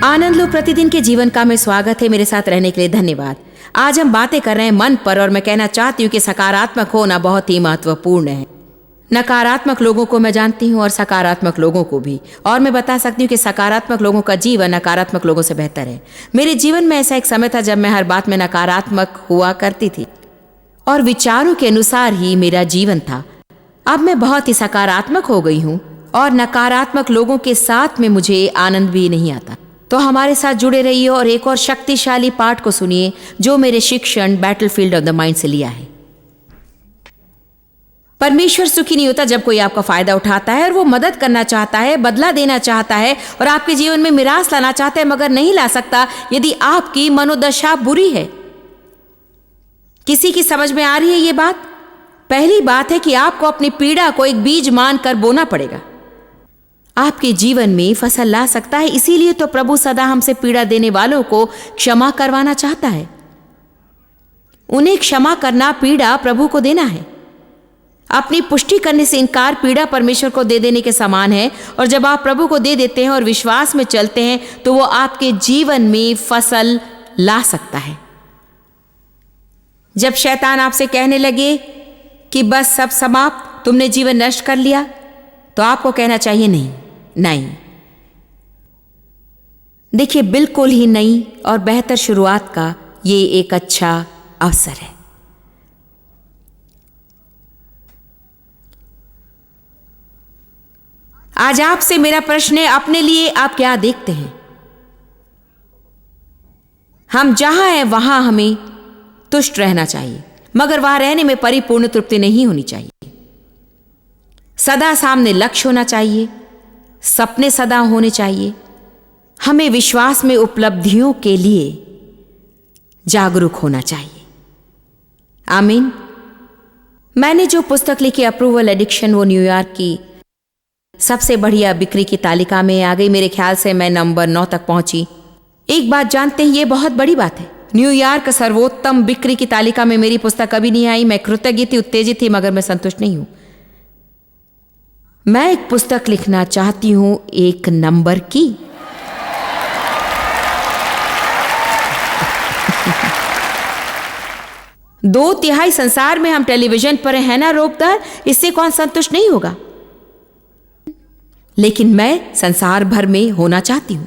आनंद लो प्रतिदिन के जीवन का में स्वागत है। मेरे साथ रहने के लिए धन्यवाद। आज हम बातें कर रहे हैं मन पर, और मैं कहना चाहती हूँ कि सकारात्मक होना बहुत ही महत्वपूर्ण है। नकारात्मक लोगों को मैं जानती हूँ और सकारात्मक लोगों को भी, और मैं बता सकती हूँ कि सकारात्मक लोगों का जीवन नकारात्मक लोगों से बेहतर है। मेरे जीवन में ऐसा एक समय था जब मैं हर बात में नकारात्मक हुआ करती थी और विचारों के अनुसार ही मेरा जीवन था। अब मैं बहुत ही सकारात्मक हो गई हूँ और नकारात्मक लोगों के साथ में मुझे आनंद भी नहीं आता। तो हमारे साथ जुड़े रहिए और एक और शक्तिशाली पाठ को सुनिए जो मेरे शिक्षण बैटलफील्ड ऑफ द माइंड से लिया है। परमेश्वर सुखी नहीं होता जब कोई आपका फायदा उठाता है और वो मदद करना चाहता है, बदला देना चाहता है और आपके जीवन में मिरास लाना चाहता है, मगर नहीं ला सकता यदि आपकी मनोदशा बुरी है। किसी की समझ में आ रही है ये बात? पहली बात है कि आपको अपनी पीड़ा को एक बीज मानकर बोना पड़ेगा। आपके जीवन में फसल ला सकता है। इसीलिए तो प्रभु सदा हमसे पीड़ा देने वालों को क्षमा करवाना चाहता है। उन्हें क्षमा करना पीड़ा प्रभु को देना है। अपनी पुष्टि करने से इनकार पीड़ा परमेश्वर को दे देने के समान है। और जब आप प्रभु को दे देते हैं और विश्वास में चलते हैं तो वो आपके जीवन में फसल ला सकता है। जब शैतान आपसे कहने लगे कि बस सब समाप्त, तुमने जीवन नष्ट कर लिया, तो आपको कहना चाहिए नहीं नहीं। देखिए, बिल्कुल ही नई और बेहतर शुरुआत का ये एक अच्छा अवसर है। आज आपसे मेरा प्रश्न है, अपने लिए आप क्या देखते हैं? हम जहां हैं वहां हमें तुष्ट रहना चाहिए, मगर वहां रहने में परिपूर्ण तृप्ति नहीं होनी चाहिए। सदा सामने लक्ष्य होना चाहिए, सपने सदा होने चाहिए। हमें विश्वास में उपलब्धियों के लिए जागरूक होना चाहिए। आमीन। मैंने जो पुस्तक लिखी अप्रूवल एडिक्शन, वो न्यूयॉर्क की सबसे बढ़िया बिक्री की तालिका में आ गई। मेरे ख्याल से मैं नंबर 9 तक पहुंची। एक बात जानते हैं, ये बहुत बड़ी बात है। न्यूयॉर्क सर्वोत्तम बिक्री की तालिका में मेरी पुस्तक कभी नहीं आई। मैं कृतज्ञ थी, उत्तेजित थी, मगर मैं संतुष्ट नहीं हूं। मैं एक पुस्तक लिखना चाहती हूं, एक नंबर की। दो तिहाई संसार में हम टेलीविजन पर हैं ना रोबदार, इससे कौन संतुष्ट नहीं होगा। लेकिन मैं संसार भर में होना चाहती हूं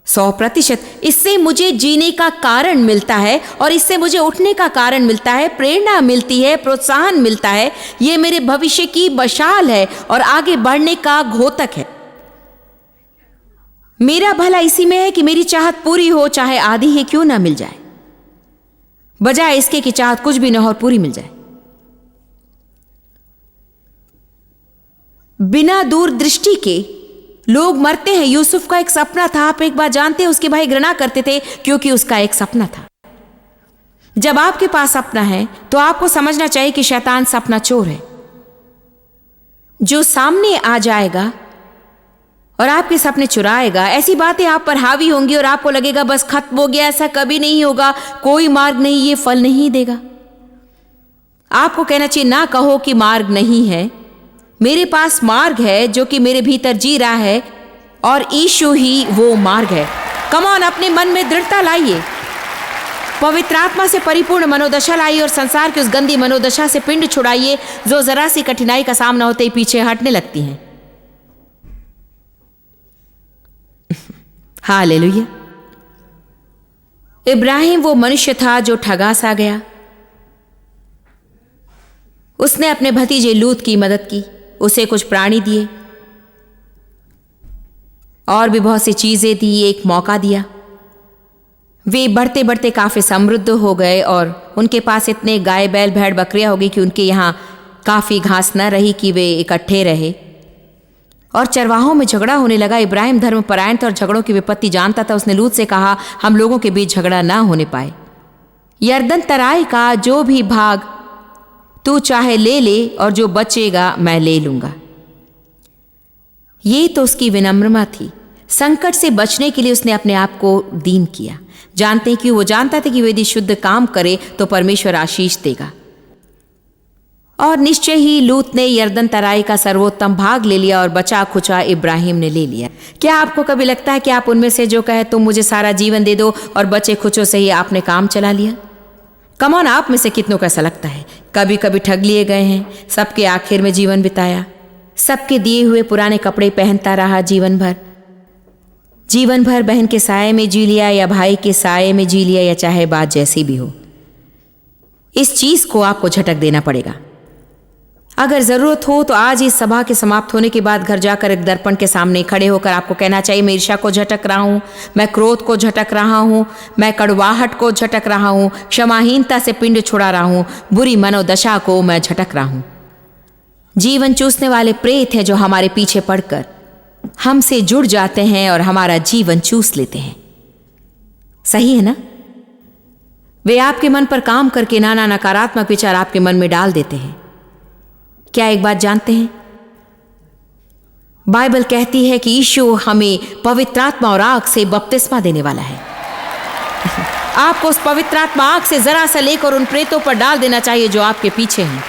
100%। इससे मुझे जीने का कारण मिलता है और इससे मुझे उठने का कारण मिलता है, प्रेरणा मिलती है, प्रोत्साहन मिलता है। ये मेरे भविष्य की मशाल है और आगे बढ़ने का घोतक है। मेरा भला इसी में है कि मेरी चाहत पूरी हो, चाहे आधी ही क्यों ना मिल जाए, बजाय इसके कि चाहत कुछ भी न हो और पूरी मिल जाए। बिना दूरदृष्टि के लोग मरते हैं। यूसुफ का एक सपना था। आप एक बात जानते हैं, उसके भाई घृणा करते थे क्योंकि उसका एक सपना था। जब आपके पास सपना है तो आपको समझना चाहिए कि शैतान सपना चोर है, जो सामने आ जाएगा और आपके सपने चुराएगा। ऐसी बातें आप पर हावी होंगी और आपको लगेगा बस खत्म हो गया, ऐसा कभी नहीं होगा, कोई मार्ग नहीं, ये फल नहीं देगा। आपको कहना चाहिए, ना कहो कि मार्ग नहीं है। मेरे पास मार्ग है जो कि मेरे भीतर जी रहा है और यीशु ही वो मार्ग है। कम ऑन, अपने मन में दृढ़ता लाइए, पवित्र आत्मा से परिपूर्ण मनोदशा लाइए और संसार की उस गंदी मनोदशा से पिंड छुड़ाइए जो जरा सी कठिनाई का सामना होते ही पीछे हटने लगती हैं। हालेलुया। इब्राहिम वो मनुष्य था जो ठगा सा गया। उसने अपने भतीजे लूत की मदद की, उसे कुछ प्राणी दिए और भी बहुत सी चीजें दी, एक मौका दिया। वे बढ़ते बढ़ते काफी समृद्ध हो गए और उनके पास इतने गाय बैल भेड़ बकरियां हो गई कि उनके यहाँ काफी घास न रही कि वे इकट्ठे रहे और चरवाहों में झगड़ा होने लगा। इब्राहिम धर्मपरायण था और झगड़ों की विपत्ति जानता था। उसने लूत से कहा, हम लोगों के बीच झगड़ा ना होने पाए। यरदन तराई का जो भी भाग तू चाहे ले ले और जो बचेगा मैं ले लूंगा। ये तो उसकी विनम्रता थी। संकट से बचने के लिए उसने अपने आप को दीन किया। जानते हैं कि वो जानता था कि वो यदि शुद्ध काम करे तो परमेश्वर आशीष देगा। और निश्चय ही लूत ने यरदन तराई का सर्वोत्तम भाग ले लिया और बचा खुचा इब्राहिम ने ले लिया। क्या आपको कभी लगता है कि आप उनमें से जो कहे तुम मुझे सारा जीवन दे दो और बचे खुचों से ही आपने काम चला लिया? कमॉन, आप में से कितनों को ऐसा लगता है? कभी कभी ठग लिए गए हैं, सबके आखिर में जीवन बिताया, सबके दिए हुए पुराने कपड़े पहनता रहा जीवन भर बहन के साये में जी लिया या भाई के साये में जी लिया, या चाहे बात जैसी भी हो, इस चीज को आपको झटक देना पड़ेगा। अगर जरूरत हो तो आज इस सभा के समाप्त होने के बाद घर जाकर एक दर्पण के सामने खड़े होकर आपको कहना चाहिए, मैं ईर्ष्या को झटक रहा हूं, मैं क्रोध को झटक रहा हूं, मैं कड़वाहट को झटक रहा हूं, क्षमाहीनता से पिंड छुड़ा रहा हूं, बुरी मनोदशा को मैं झटक रहा हूं। जीवन चूसने वाले प्रेत हैं जो हमारे पीछे पड़कर हमसे जुड़ जाते हैं और हमारा जीवन चूस लेते हैं। सही है ना? वे आपके मन पर काम करके नाना नकारात्मक विचार आपके मन में डाल देते हैं। क्या एक बात जानते हैं? बाइबल कहती है कि यीशु हमें पवित्र आत्मा और आग से बपतिस्मा देने वाला है। आपको उस पवित्र आत्मा आग से जरा सा लेकर उन प्रेतों पर डाल देना चाहिए जो आपके पीछे हैं।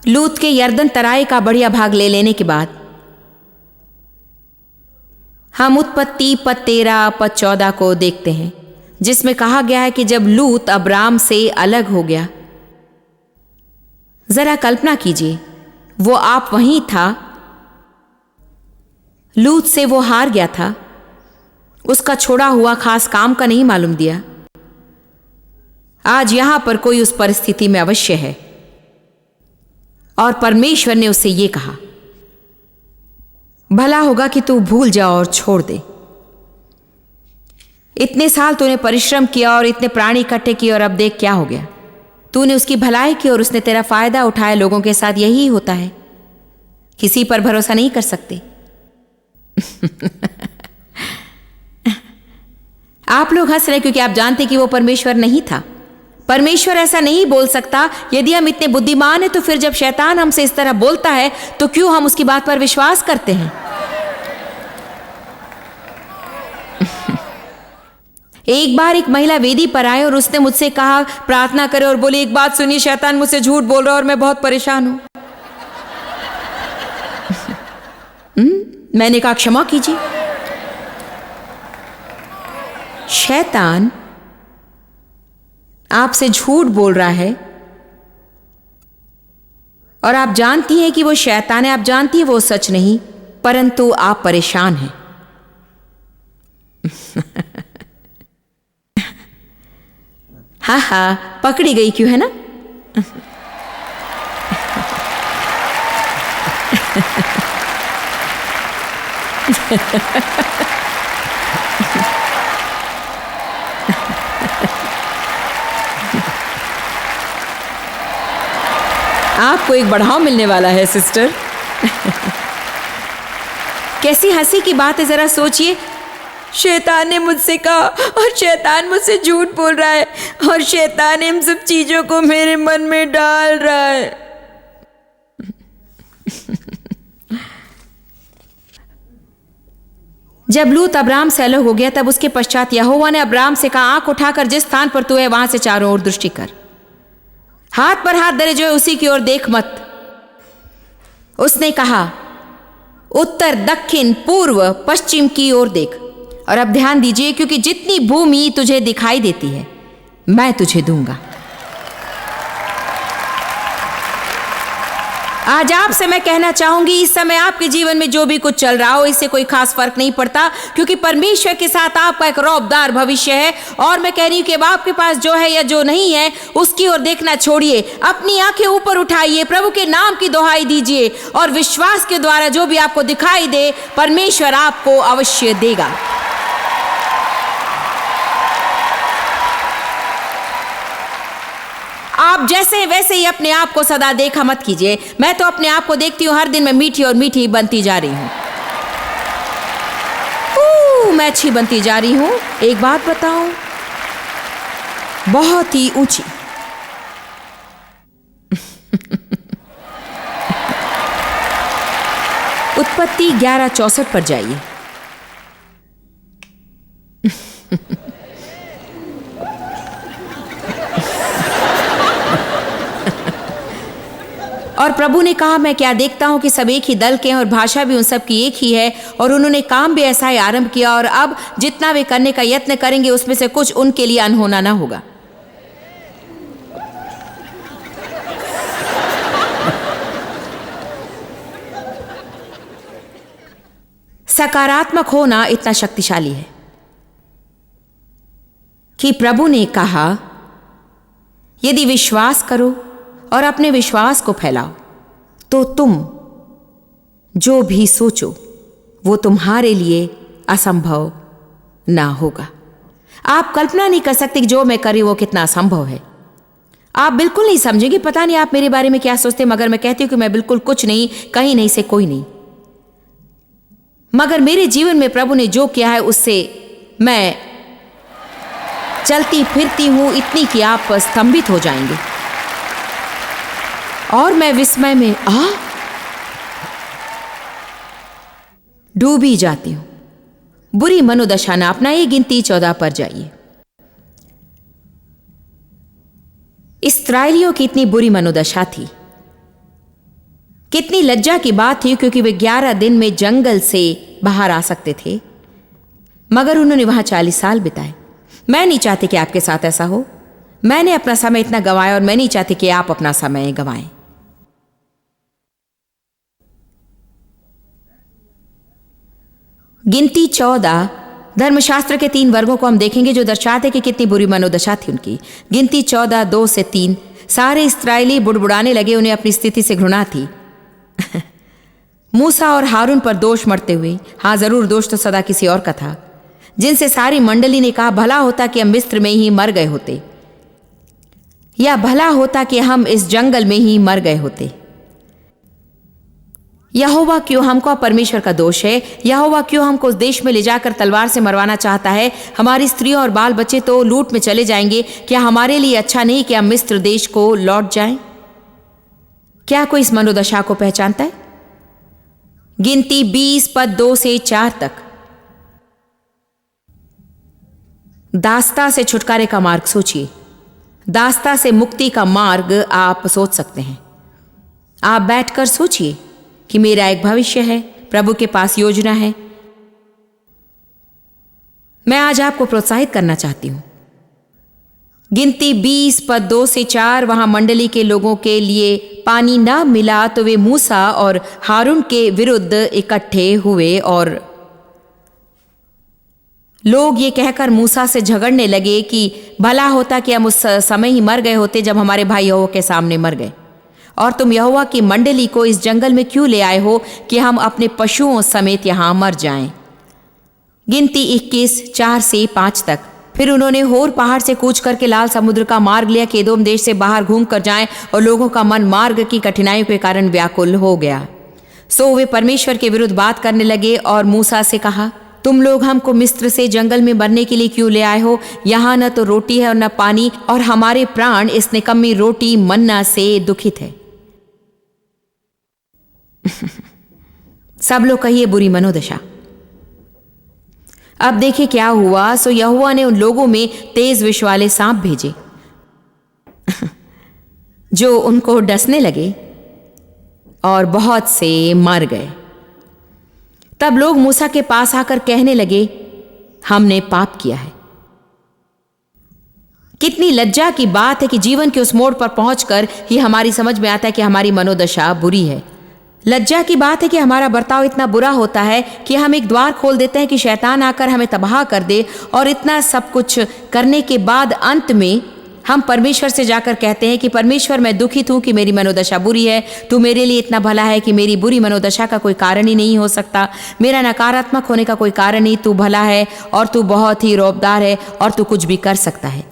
लूत के यरदन तराई का बढ़िया भाग ले लेने के बाद हम उत्पत्ति पद 13 पद 14 को देखते हैं, जिसमें कहा गया है कि जब लूत अब्राम से अलग हो गया, जरा कल्पना कीजिए, वो आप वहीं था, लूत से वो हार गया था, उसका छोड़ा हुआ खास काम का नहीं मालूम दिया। आज यहां पर कोई उस परिस्थिति में अवश्य है और परमेश्वर ने उससे ये कहा, भला होगा कि तू भूल जा और छोड़ दे। इतने साल तूने परिश्रम किया और इतने प्राणी इकट्ठे किए और अब देख क्या हो गया। तूने उसकी भलाई की और उसने तेरा फायदा उठाया। लोगों के साथ यही होता है, किसी पर भरोसा नहीं कर सकते। आप लोग हंस रहे क्योंकि आप जानते कि वो परमेश्वर नहीं था। परमेश्वर ऐसा नहीं बोल सकता। यदि हम इतने बुद्धिमान हैं तो फिर जब शैतान हमसे इस तरह बोलता है तो क्यों हम उसकी बात पर विश्वास करते हैं? एक बार एक महिला वेदी पर आए और उसने मुझसे कहा, प्रार्थना करे, और बोली, एक बात सुनिए, शैतान मुझसे झूठ बोल रहा है और मैं बहुत परेशान हूं। मैंने कहा, क्षमा कीजिए, शैतान आपसे झूठ बोल रहा है और आप जानती हैं कि वो शैतान है, आप जानती हैं वो सच नहीं, परंतु आप परेशान हैं। हाँ हाँ, पकड़ी गई क्यों, है ना? आपको एक बढ़ाव मिलने वाला है सिस्टर। कैसी हंसी की बात है, जरा सोचिए। शैतान ने मुझसे कहा और शैतान मुझसे झूठ बोल रहा है और शैतान इन सब चीजों को मेरे मन में डाल रहा है। जब लूत अब्राम से अलग हो गया तब उसके पश्चात यहोवा ने अब्राम से कहा, आंख उठाकर जिस स्थान पर तू है वहां से चारों ओर दृष्टि कर। हाथ पर हाथ धरे जो है उसी की ओर देख मत। उसने कहा, उत्तर दक्षिण पूर्व पश्चिम की ओर देख। और अब ध्यान दीजिए, क्योंकि जितनी भूमि तुझे दिखाई देती है मैं तुझे दूंगा। आज आपसे मैं कहना चाहूंगी, इस समय आपके जीवन में जो भी कुछ चल रहा हो इससे कोई खास फर्क नहीं पड़ता, क्योंकि परमेश्वर के साथ आपका एक रौबदार भविष्य है। और मैं कह रही हूं कि अब आपके पास जो है या जो नहीं है उसकी ओर देखना छोड़िए, अपनी आंखें ऊपर उठाइए, प्रभु के नाम की दुहाई दीजिए और विश्वास के द्वारा जो भी आपको दिखाई दे परमेश्वर आपको अवश्य देगा। आप जैसे हैं वैसे ही अपने आप को सदा देखा मत कीजिए। मैं तो अपने आप को देखती हूं, हर दिन मैं मीठी और मीठी बनती जा रही हूं। मैं अच्छी बनती जा रही हूं। एक बात बताऊं, बहुत ही ऊंची। उत्पत्ति 11:64 पर जाइए। और प्रभु ने कहा, मैं क्या देखता हूं कि सब एक ही दल के हैं और भाषा भी उन सब की एक ही है, और उन्होंने काम भी ऐसा ही आरंभ किया, और अब जितना वे करने का यत्न करेंगे उसमें से कुछ उनके लिए अनहोना ना होगा। सकारात्मक होना इतना शक्तिशाली है कि प्रभु ने कहा, यदि विश्वास करो और अपने विश्वास को फैलाओ तो तुम जो भी सोचो वो तुम्हारे लिए असंभव ना होगा। आप कल्पना नहीं कर सकते कि जो मैं कर रही हूं वो कितना असंभव है। आप बिल्कुल नहीं समझेंगे, पता नहीं आप मेरे बारे में क्या सोचते, मगर मैं कहती हूं कि मैं बिल्कुल कुछ नहीं, कहीं नहीं से कोई नहीं, मगर मेरे जीवन में प्रभु ने जो किया है उससे मैं चलती फिरती हूं इतनी कि आप स्तंभित हो जाएंगे। और मैं विस्मय में डूबी जाती हूं। बुरी मनोदशा ना अपनाइए। गिनती 14 पर जाइए। इस्राएलियों की इतनी बुरी मनोदशा थी, कितनी लज्जा की बात थी, क्योंकि वे 11 दिन में जंगल से बाहर आ सकते थे, मगर उन्होंने वहां 40 साल बिताए। मैं नहीं चाहती कि आपके साथ ऐसा हो। मैंने अपना समय इतना गंवाया और मैं नहीं चाहती कि आप अपना समय गंवाएं। गिनती 14 धर्मशास्त्र के 3 वर्गों को हम देखेंगे जो दर्शाते कि कितनी बुरी मनोदशा थी उनकी। गिनती 14 2 से 3। सारे इस्राएली बुड़बुड़ाने लगे, उन्हें अपनी स्थिति से घृणा थी। मूसा और हारून पर दोष मढ़ते हुए, हाँ जरूर दोष तो सदा किसी और का था, जिनसे सारी मंडली ने कहा, भला होता कि हम मिस्र में ही मर गए होते, या भला होता कि हम इस जंगल में ही मर गए होते। यहोवा क्यों हमको, परमेश्वर का दोष है, यहोवा क्यों हमको उस देश में ले जाकर तलवार से मरवाना चाहता है? हमारी स्त्रियों और बाल बच्चे तो लूट में चले जाएंगे। क्या हमारे लिए अच्छा नहीं कि हम मिस्र देश को लौट जाएं? क्या कोई इस मनोदशा को पहचानता है? गिनती 20 पद 2 से 4 तक। दास्ता से छुटकारे का मार्ग सोचिए। दास्ता से मुक्ति का मार्ग आप सोच सकते हैं। आप बैठकर सोचिए कि मेरा एक भविष्य है, प्रभु के पास योजना है। मैं आज आपको प्रोत्साहित करना चाहती हूं। गिनती 20 पद 2 से 4। वहां मंडली के लोगों के लिए पानी ना मिला तो वे मूसा और हारून के विरुद्ध इकट्ठे हुए, और लोग ये कहकर मूसा से झगड़ने लगे कि भला होता कि हम उस समय ही मर गए होते जब हमारे भाई यहोवा के सामने मर गए, और तुम यहोवा की मंडली को इस जंगल में क्यों ले आए हो कि हम अपने पशुओं समेत यहां मर जाएं। गिनती 21 4 से 5 तक। फिर उन्होंने होर पहाड़ से कूच करके लाल समुद्र का मार्ग लिया कि एदोम देश से बाहर घूम कर जाएं, और लोगों का मन मार्ग की कठिनाइयों के कारण व्याकुल हो गया। सो वे परमेश्वर के विरुद्ध बात करने लगे और मूसा से कहा, तुम लोग हमको मिस्र से जंगल में मरने के लिए क्यों ले आए हो? यहाँ न तो रोटी है और न पानी, और हमारे प्राण इस निकम्मी रोटी मन्ना से दुखित है। सब लोग कहिए बुरी मनोदशा। अब देखिए क्या हुआ। सो यहोवा ने उन लोगों में तेज विष वाले सांप भेजे जो उनको डसने लगे, और बहुत से मर गए। तब लोग मूसा के पास आकर कहने लगे, हमने पाप किया है। कितनी लज्जा की बात है कि जीवन के उस मोड़ पर पहुंचकर ही हमारी समझ में आता है कि हमारी मनोदशा बुरी है। लज्जा की बात है कि हमारा बर्ताव इतना बुरा होता है कि हम एक द्वार खोल देते हैं कि शैतान आकर हमें तबाह कर दे, और इतना सब कुछ करने के बाद अंत में हम परमेश्वर से जाकर कहते हैं कि परमेश्वर, मैं दुखित हूं कि मेरी मनोदशा बुरी है। तू मेरे लिए इतना भला है कि मेरी बुरी मनोदशा का कोई कारण ही नहीं हो सकता। मेरा नकारात्मक होने का कोई कारण नहीं। तू भला है और तू बहुत ही रौबदार है और तू कुछ भी कर सकता है।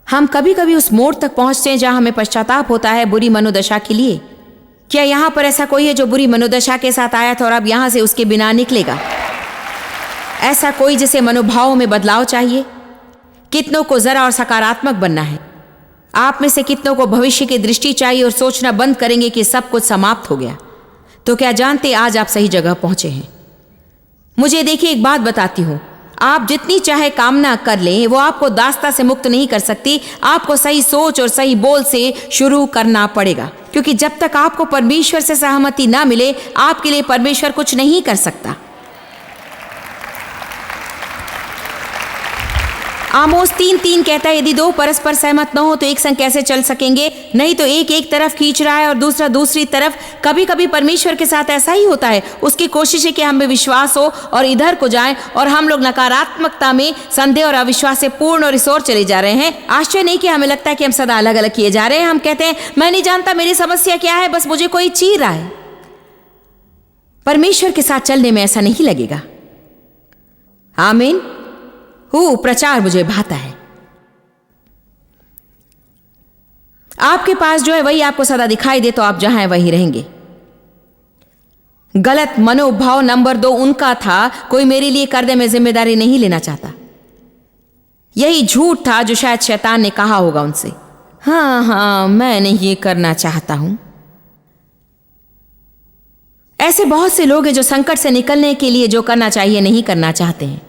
हम कभी कभी उस मोड़ तक पहुंचते हैं जहां हमें पश्चाताप होता है बुरी मनोदशा के लिए। क्या यहां पर ऐसा कोई है जो बुरी मनोदशा के साथ आया था और अब यहां से उसके बिना निकलेगा? ऐसा कोई जिसे मनोभावों में बदलाव चाहिए? कितनों को जरा और सकारात्मक बनना है। आप में से कितनों को भविष्य की दृष्टि चाहिए और सोचना बंद करेंगे कि सब कुछ समाप्त हो गया। तो क्या जानते आज आप सही जगह पहुंचे हैं। मुझे देखिए, एक बात बताती हूं, आप जितनी चाहे कामना कर लें वो आपको दास्ता से मुक्त नहीं कर सकती। आपको सही सोच और सही बोल से शुरू करना पड़ेगा, क्योंकि जब तक आपको परमेश्वर से सहमति ना मिले आपके लिए परमेश्वर कुछ नहीं कर सकता। आमोस 3:3 कहता है, यदि दो परस्पर सहमत न हो तो एक संग कैसे चल सकेंगे। नहीं तो एक तरफ खींच रहा है और दूसरा दूसरी तरफ। कभी कभी परमेश्वर के साथ ऐसा ही होता है। उसकी कोशिश है कि हम में विश्वास हो और इधर को जाएं, और हम लोग नकारात्मकता में, संदेह और अविश्वास से पूर्ण और इस ओर चले जा रहे हैं। आश्चर्य नहीं कि हमें लगता है कि हम सदा अलग अलग किए जा रहे हैं। हम कहते हैं, मैं नहीं जानता मेरी समस्या क्या है, बस मुझे कोई चीर रहा है। परमेश्वर के साथ चलने में ऐसा नहीं लगेगा। आमीन। प्रचार मुझे भाता है। आपके पास जो है वही आपको सदा दिखाई दे तो आप जहां हैं वहीं रहेंगे। गलत मनोभाव नंबर 2 उनका था, कोई मेरे लिए कर दे, मैं जिम्मेदारी नहीं लेना चाहता। यही झूठ था जो शायद शैतान ने कहा होगा उनसे। हाँ, मैं नहीं ये करना चाहता हूं। ऐसे बहुत से लोग हैं जो संकट से निकलने के लिए जो करना चाहिए नहीं करना चाहते हैं।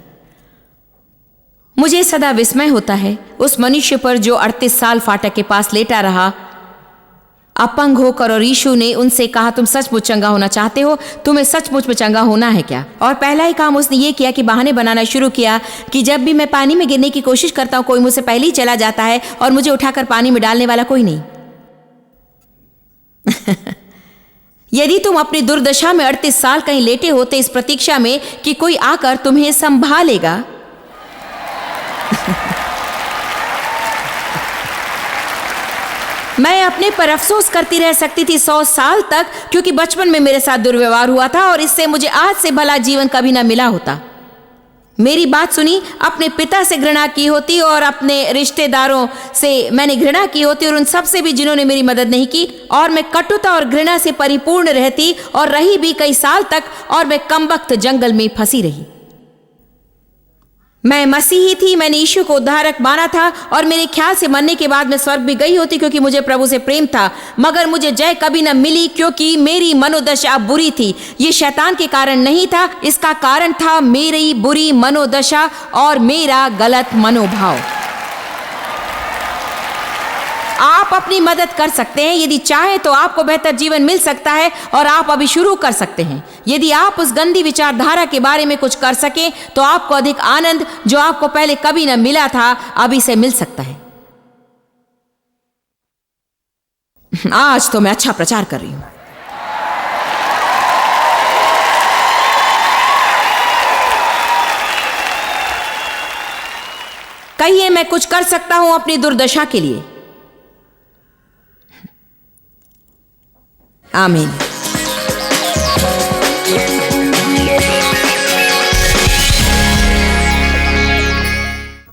मुझे सदा विस्मय होता है उस मनुष्य पर जो 38 साल फाटक के पास लेटा रहा अपंग होकर, और यीशु ने उनसे कहा, तुम सचमुच चंगा होना चाहते हो? तुम्हें सचमुच में चंगा होना है क्या? और पहला ही काम उसने ये किया कि बहाने बनाना शुरू किया कि जब भी मैं पानी में गिरने की कोशिश करता हूं कोई मुझसे पहले ही चला जाता है और मुझे उठाकर पानी में डालने वाला कोई नहीं। यदि तुम अपनी दुर्दशा में 38 साल कहीं लेटे होते इस प्रतीक्षा में कि कोई आकर तुम्हें संभालेगा, मैं अपने पर अफसोस करती रह सकती थी 100 साल तक, क्योंकि बचपन में मेरे साथ दुर्व्यवहार हुआ था और इससे मुझे आज से भला जीवन कभी ना मिला होता। मेरी बात सुनी, अपने पिता से घृणा की होती और अपने रिश्तेदारों से मैंने घृणा की होती और उन सब से भी जिन्होंने मेरी मदद नहीं की, और मैं कटुता और घृणा से परिपूर्ण रहती और रही भी कई साल तक, और मैं कमबख्त जंगल में फंसी रही। मैं मसीही थी, मैंने यीशु को उद्धारक माना था और मेरे ख्याल से मरने के बाद मैं स्वर्ग भी गई होती क्योंकि मुझे प्रभु से प्रेम था, मगर मुझे जय कभी न मिली क्योंकि मेरी मनोदशा बुरी थी। ये शैतान के कारण नहीं था, इसका कारण था मेरी बुरी मनोदशा और मेरा गलत मनोभाव। आप अपनी मदद कर सकते हैं, यदि चाहे तो आपको बेहतर जीवन मिल सकता है और आप अभी शुरू कर सकते हैं। यदि आप उस गंदी विचारधारा के बारे में कुछ कर सकें तो आपको अधिक आनंद जो आपको पहले कभी न मिला था अभी से मिल सकता है। आज तो मैं अच्छा प्रचार कर रही हूं। कहिए, मैं कुछ कर सकता हूं अपनी दुर्दशा के लिए। आमीन।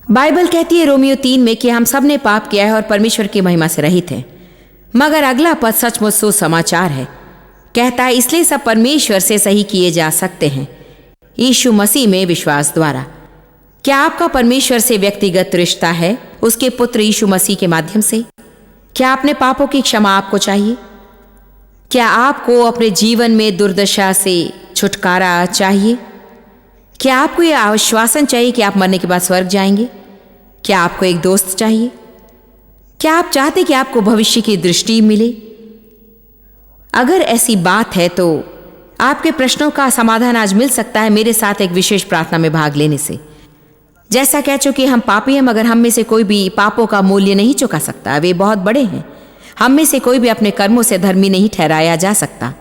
बाइबल कहती है रोमियो 3 में कि हम सब ने पाप किया है और परमेश्वर की महिमा से रहित हैं। मगर अगला पद सचमुच सुसमाचार है। कहता है, इसलिए सब परमेश्वर से सही किए जा सकते हैं यीशु मसीह में विश्वास द्वारा। क्या आपका परमेश्वर से व्यक्तिगत रिश्ता है उसके पुत्र यीशु मसीह के माध्यम से? क्या अपने पापों की क्षमा आपको चाहिए? क्या आपको अपने जीवन में दुर्दशा से छुटकारा चाहिए? क्या आपको यह आश्वासन चाहिए कि आप मरने के बाद स्वर्ग जाएंगे? क्या आपको एक दोस्त चाहिए? क्या आप चाहते कि आपको भविष्य की दृष्टि मिले? अगर ऐसी बात है तो आपके प्रश्नों का समाधान आज मिल सकता है मेरे साथ एक विशेष प्रार्थना में भाग लेने से। जैसा कह चुके हम पापी हैं, मगर हम में से कोई भी पापों का मूल्य नहीं चुका सकता। वे बहुत बड़े हैं। हम में से कोई भी अपने कर्मों से धर्मी नहीं ठहराया जा सकता।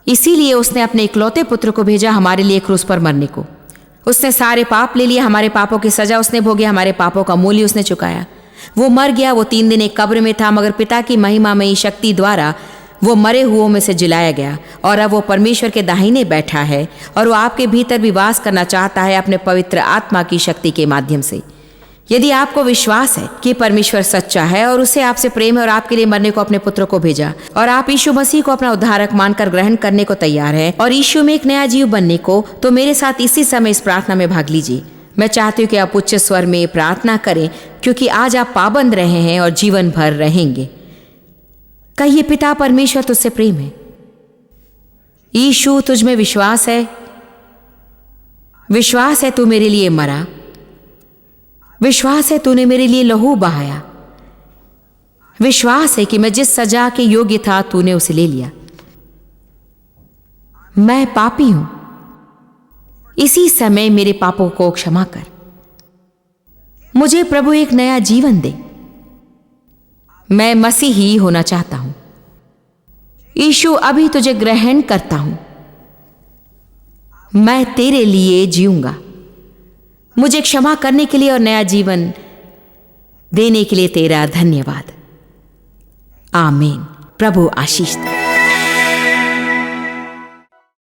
इसीलिए उसने अपने इकलौते पुत्र को भेजा हमारे लिए क्रूस पर मरने को। उसने सारे पाप ले लिए, हमारे पापों की सजा उसने भोगी, हमारे पापों का मूल्य उसने चुकाया। वो मर गया, वो 3 दिन एक कब्र में था, मगर पिता की महिमामयी शक्ति द्वारा वो मरे हुओं में से जिलाया गया और अब वो परमेश्वर के दाहिने बैठा है और वो आपके भीतर भी वास करना चाहता है अपने पवित्र आत्मा की शक्ति के माध्यम से। यदि आपको विश्वास है कि परमेश्वर सच्चा है और उसे आपसे प्रेम है और आपके लिए मरने को अपने पुत्र को भेजा और आप यीशु मसीह को अपना उद्धारक मानकर ग्रहण करने को तैयार हैं और यीशु में एक नया जीव बनने को, तो मेरे साथ इसी समय इस प्रार्थना में भाग लीजिए। मैं चाहती हूँ कि आप उच्च स्वर में प्रार्थना करें, क्योंकि आज आप पाबंद रहे हैं और जीवन भर रहेंगे। कहिए, पिता परमेश्वर तुझसे प्रेम है। यीशु, तुझ में विश्वास है, विश्वास है तू मेरे लिए मरा, विश्वास है तूने मेरे लिए लहू बहाया, विश्वास है कि मैं जिस सजा के योग्य था तूने उसे ले लिया। मैं पापी हूं, इसी समय मेरे पापों को क्षमा कर। मुझे प्रभु एक नया जीवन दे। मैं मसीही होना चाहता हूं। यीशु, अभी तुझे ग्रहण करता हूं। मैं तेरे लिए जीऊंगा। मुझे क्षमा करने के लिए और नया जीवन देने के लिए तेरा धन्यवाद। आमीन। प्रभु आशीष दे।